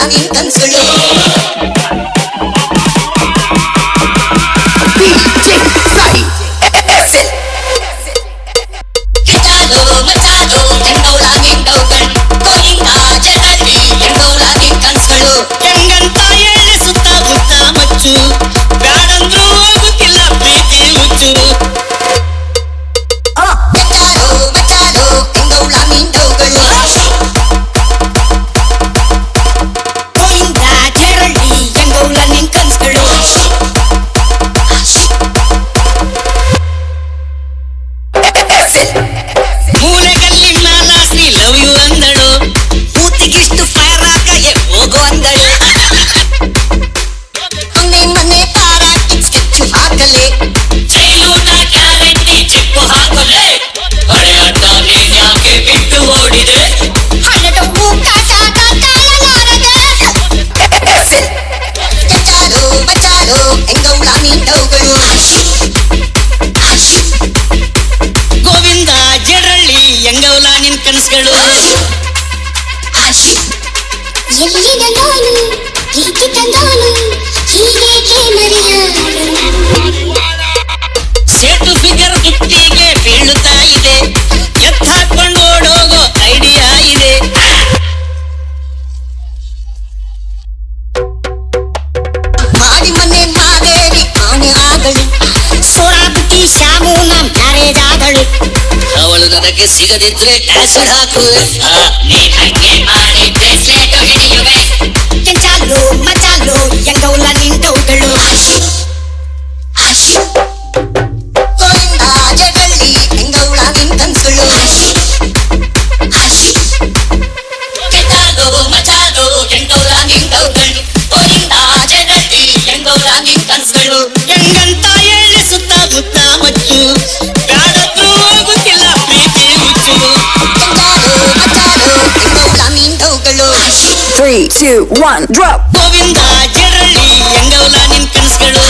ನಿನ್ ಕನ್ಸುಗಳು ಸೇಟು ಫಿಗರ್ ಹುಟ್ಟಿಗೆ ಬೀಳುತ್ತಾ ಇದೆ ಎತ್ತಾಕೊಂಡು ಓಡೋಗೋ ಐಡಿಯಾ ಇದೆ ಮಾಡಿ ಮನೆ ಮಾದೇವಿ ಆನೆ ಆದಳು ಸೋರಾಬುಟ್ಟಿ ಶಾಮು ನಮ್ ಮ್ಯಾರೇಜ್ ಆದಳು ಅವಳು ನನಗೆ ಸಿಗದಿದ್ರೆ ಆಸಿಡ್ ಹಾಕುವೆ ನೀನ್ ಹಂಗೆ ಮಾಡಿದ್ರೆ ಸೇಟು ಹಿಡಿಯುವೆ ಕೆಂಚಾಲು ಮಚಾಲು ಎಂಗೌಲ ನಿಂತವುಗಳು ಹೆಂಗಂತ ಹೇಳಿ ಸುತ್ತಮುತ್ತ ಮಚ್ಚು ಬ್ಯಾಡದ್ದು ಹೋಗುತ್ತಿಲ್ಲ ಪ್ರೀತಿ ಹುಚ್ಚು 3, 2, 1, drop. ಗೋವಿಂದ ಜರಳಿ ಹೆಂಗವಲ ನಿನ್ ಕನಸುಗಳು